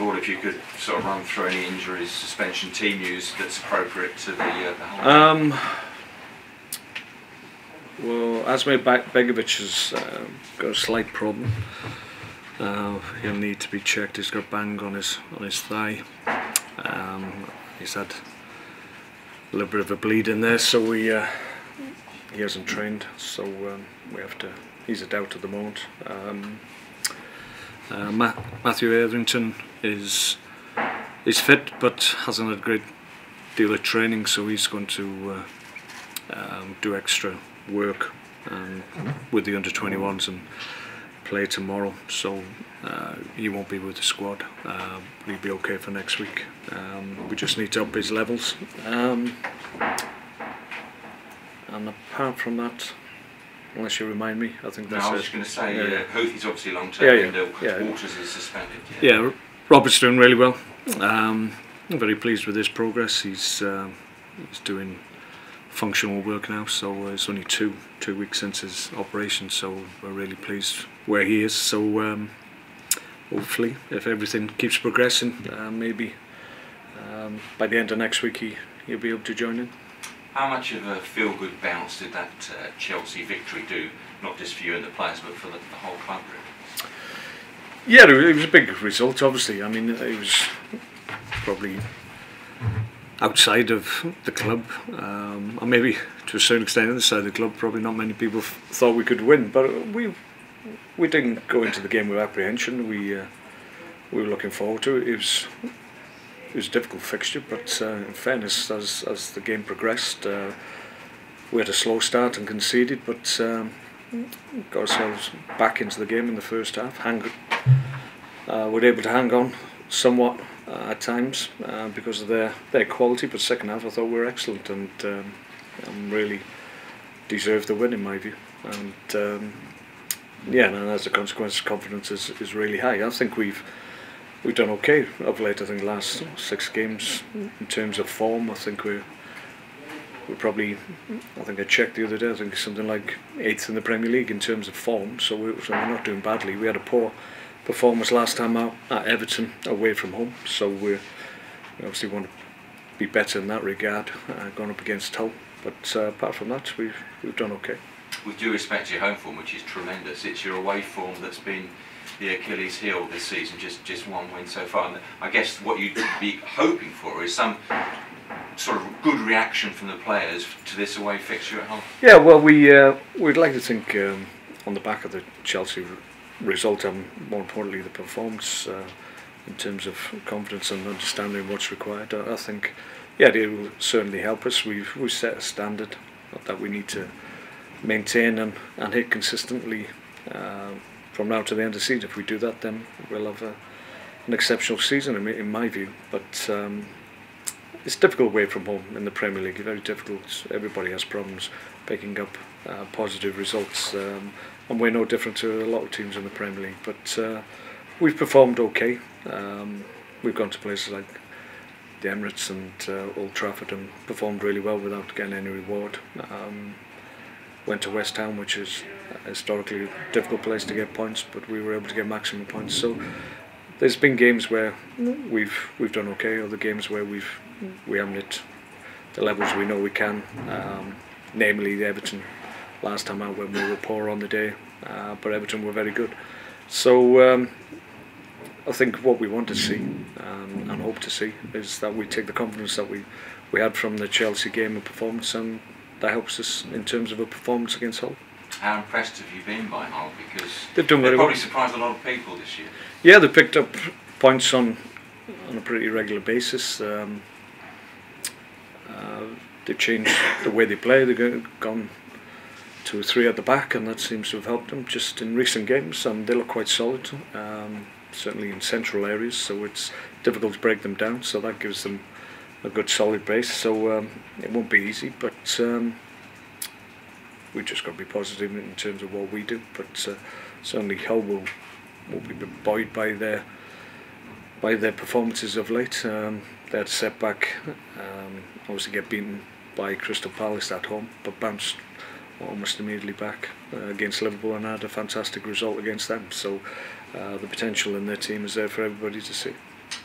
of all, if you could sort of run through any injuries, suspension, team news that's appropriate to the whole. Well, Asmir Begovic has got a slight problem. He'll need to be checked. He's got bang on his thigh. He's had a little bit of a bleed in there, so he hasn't trained. So we have to. He's a doubt at the moment. Matthew Etherington is fit, but hasn't had a great deal of training, so he's going to do extra work with the under-21s and play tomorrow. So he won't be with the squad. He'll be okay for next week. We just need to up his levels. And apart from that, unless you remind me, I think that's it. I was just going to say, Houth's obviously long-term, and Waters is suspended. Yeah, Robert's doing really well. I'm very pleased with his progress. He's doing functional work now, so it's only two weeks since his operation, so we're really pleased where he is. So hopefully, if everything keeps progressing, maybe by the end of next week he'll be able to join in. How much of a feel-good bounce did that Chelsea victory do, not just for you and the players, but for the whole club? Yeah, it was a big result, obviously. I mean, it was probably outside of the club, and maybe to a certain extent inside the club. Probably not many people thought we could win, but we didn't go into the game with apprehension. We were looking forward to it. It was a difficult fixture, but in fairness, as the game progressed, we had a slow start and conceded, but got ourselves back into the game in the first half. We're able to hang on somewhat at times because of their quality, but second half I thought we were excellent and really deserved the win in my view. And yeah, and as a consequence, confidence is really high. I think we've done okay of late. I think the last 6 games in terms of form, I think we're probably, I think I checked the other day, I think something like 8th in the Premier League in terms of form, so we're not doing badly. We had a poor performance last time out at Everton away from home, so we obviously want to be better in that regard, going up against Hull, but apart from that we've done okay. With due respect to your home form, which is tremendous, it's your away form that's been the Achilles heel this season, just one win so far. And I guess what you'd be hoping for is some sort of good reaction from the players to this away fixture at home. Yeah, well, we'd like to think on the back of the Chelsea result, and more importantly the performance, in terms of confidence and understanding what's required, I think, yeah, it will certainly help us. We've set a standard that we need to maintain and hit consistently from now to the end of the season. If we do that, then we'll have an exceptional season in my view. But it's difficult away from home in the Premier League. Very difficult. Everybody has problems picking up positive results, and we're no different to a lot of teams in the Premier League. But we've performed okay. We've gone to places like the Emirates and Old Trafford and performed really well without getting any reward. Went to West Ham, which is historically a difficult place to get points, but we were able to get maximum points. So there's been games where we've done okay, other games where we haven't hit the levels we know we can. Namely the Everton last time out when we were poor on the day, but Everton were very good. So I think what we want to see and hope to see is that we take the confidence that we had from the Chelsea game and performance, and that helps us in terms of a performance against Hull. How impressed have you been by Hull? Because they've done very probably well. Surprised a lot of people this year. Yeah, they picked up points on a pretty regular basis. They've changed the way they play. They've gone 2 or 3 at the back, and that seems to have helped them just in recent games, and they look quite solid, certainly in central areas, so it's difficult to break them down, so that gives them a good solid base. So it won't be easy, but we've just got to be positive in terms of what we do. But certainly Hull will be buoyed by their performances of late. They had a setback, obviously get beaten by Crystal Palace at home, but bounced almost immediately back against Liverpool and had a fantastic result against them. So the potential in their team is there for everybody to see.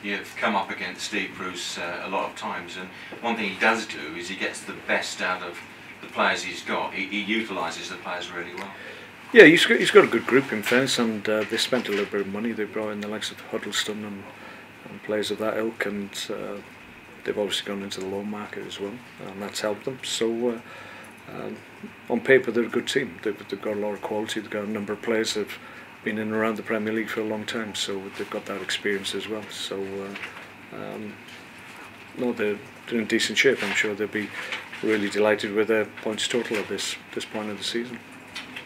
you've come up against Steve Bruce a lot of times, and one thing he does do is he gets the best out of the players he's got. He utilises the players really well. Yeah, he's got a good group in fairness, and they spent a little bit of money. They brought in the likes of Huddleston and players of that ilk, and they've obviously gone into the loan market as well, and that's helped them. So on paper they're a good team. They've got a lot of quality. They've got a number of players that have been in and around the Premier League for a long time, so they've got that experience as well. So no, they're in decent shape. I'm sure they'll be really delighted with their points total at this point of the season.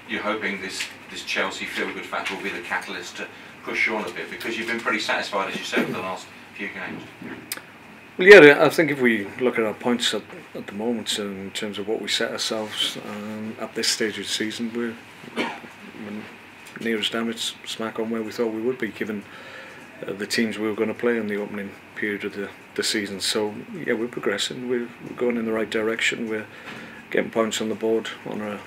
You're hoping this Chelsea feel-good factor will be the catalyst to push you on a bit, because you've been pretty satisfied, as you said, with the last few games. Well, yeah, I think if we look at our points at the moment in terms of what we set ourselves at this stage of the season, we're near as damn it smack on where we thought we would be, given the teams we were going to play in the opening period of the season. So yeah, we're progressing. We're going in the right direction. We're getting points on the board on a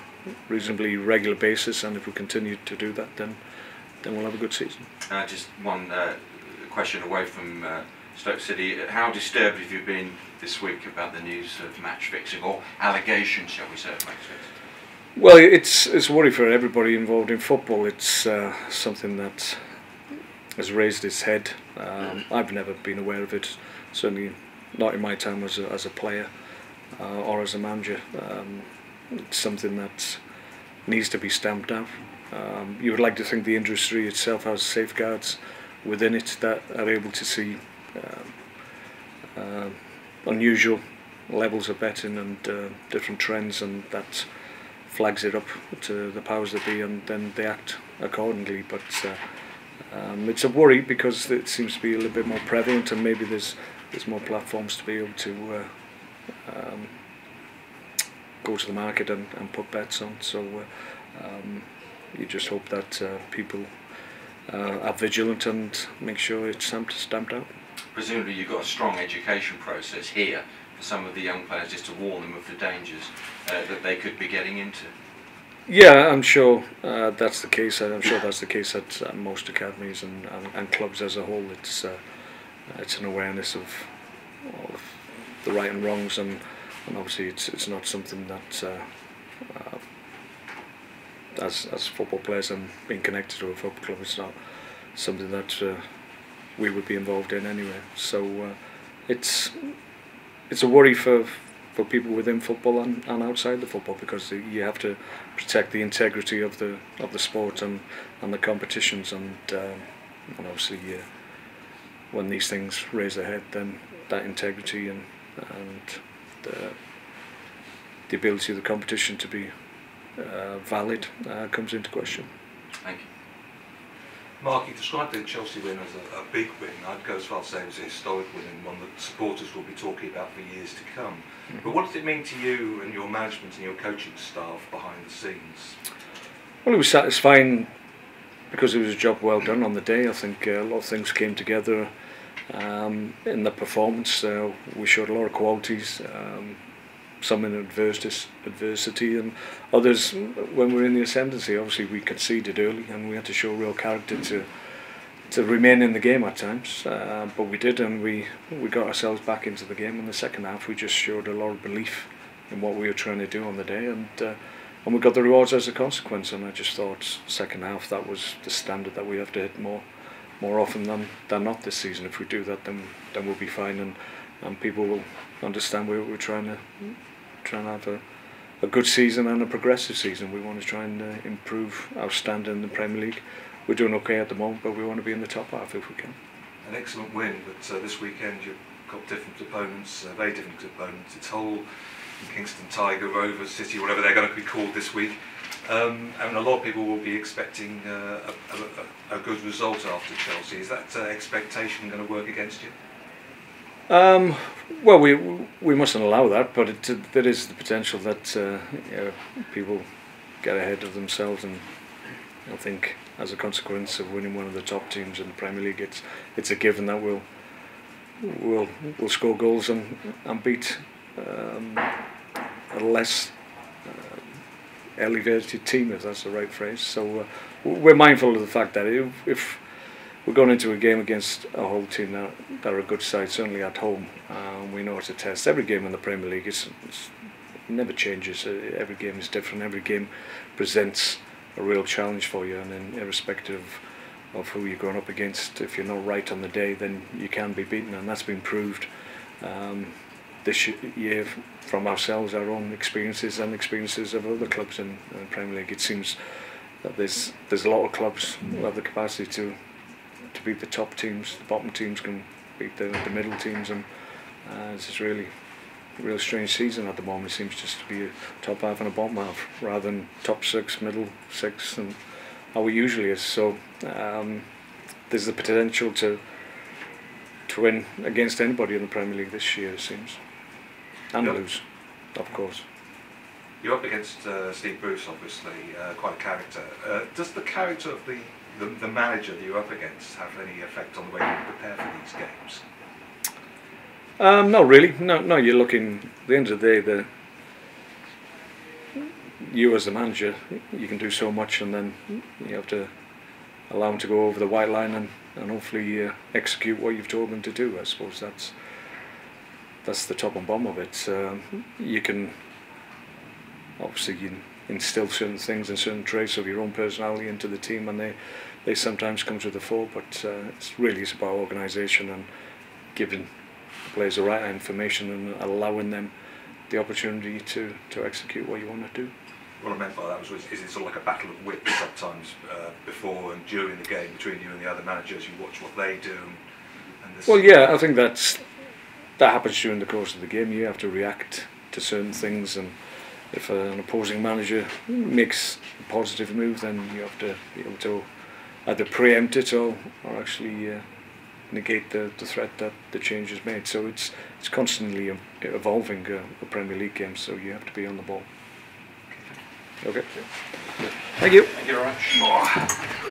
reasonably regular basis, and if we continue to do that, then we'll have a good season. Just one question away from Stoke City. How disturbed have you been this week about the news of match fixing, or allegations, shall we say, of match fixing? Well, it's a worry for everybody involved in football. It's something that has raised its head. I've never been aware of it, certainly not in my time as a player or as a manager. It's something that needs to be stamped out. You would like to think the industry itself has safeguards within it that are able to see unusual levels of betting and different trends, and that flags it up to the powers that be, and then they act accordingly. But it's a worry because it seems to be a little bit more prevalent, and maybe there's more platforms to be able to go to the market and put bets on. So you just hope that people are vigilant and make sure it's stamped out. Presumably you've got a strong education process here for some of the young players, just to warn them of the dangers that they could be getting into. Yeah, I'm sure that's the case. I'm sure that's the case at most academies and clubs as a whole. It's an awareness of the right and wrongs, and obviously it's not something that as football players and being connected to a football club, it's not something that we would be involved in anyway. So it's a worry for people within football and outside the football, because you have to protect the integrity of the sport and the competitions, and obviously when these things raise their head, then that integrity and the ability of the competition to be valid comes into question. Thank you. Mark, you described the Chelsea win as a big win. I'd go as far as saying it's a historic win, and one that supporters will be talking about for years to come. Mm-hmm. But what does it mean to you and your management and your coaching staff behind the scenes? Well, it was satisfying because it was a job well done on the day. I think a lot of things came together in the performance. We showed a lot of qualities, some in adversity, and others when we were in the ascendancy. Obviously we conceded early and we had to show real character to remain in the game at times, but we did, and we got ourselves back into the game. In the second half we just showed a lot of belief in what we were trying to do on the day, and we got the rewards as a consequence. And I just thought second half, that was the standard that we have to hit more often than not this season. If we do that, then we'll be fine, and people will understand we're trying to have a good season and a progressive season. We want to try and improve our standing in the Premier League. We're doing okay at the moment, but we want to be in the top half if we can. An excellent win, but this weekend you've got different opponents, very different opponents. It's Hull, Kingston Tiger, Rovers, City, whatever they're going to be called this week. And a lot of people will be expecting a good result after Chelsea. Is that expectation going to work against you? Well, we mustn't allow that, but there is the potential that people get ahead of themselves, and I think as a consequence of winning one of the top teams in the Premier League, it's a given that we'll score goals and beat a less elevated team, if that's the right phrase. So we're mindful of the fact that if we're going into a game against a whole team that are a good side, certainly at home. We know it's a test. Every game in the Premier League it never changes. Every game is different. Every game presents a real challenge for you, and then irrespective of who you're going up against, if you're not right on the day, then you can be beaten, and that's been proved this year from ourselves, our own experiences and experiences of other clubs in the Premier League. It seems that there's a lot of clubs who have the capacity to beat the top teams. The bottom teams can beat the middle teams, and it's just really a real strange season at the moment. It seems just to be a top half and a bottom half rather than top six, middle six, and how it usually is. So there's the potential to win against anybody in the Premier League this year, it seems, and lose, of course. You're up against Steve Bruce, obviously, quite a character. Does the character of the manager that you're up against have any effect on the way you prepare for these games? Not really. No. You're looking. At the end of the day, you as the manager, you can do so much, and then you have to allow them to go over the white line and hopefully execute what you've told them to do. I suppose that's the top and bottom of it. You can obviously instill certain things and certain traits of your own personality into the team, and they sometimes come to the fore, but it's about organisation and giving the players the right information and allowing them the opportunity to execute what you want to do. What I meant by that was is it sort of like a battle of wits sometimes before and during the game between you and the other managers? You watch what they do. And this. Well, yeah, I think that happens during the course of the game. You have to react to certain things, and if an opposing manager makes a positive move, then you have to be able to either preempt it or actually negate the threat that the change is made. So it's constantly evolving a Premier League game, so you have to be on the ball. Okay. Thank you. Thank you very much.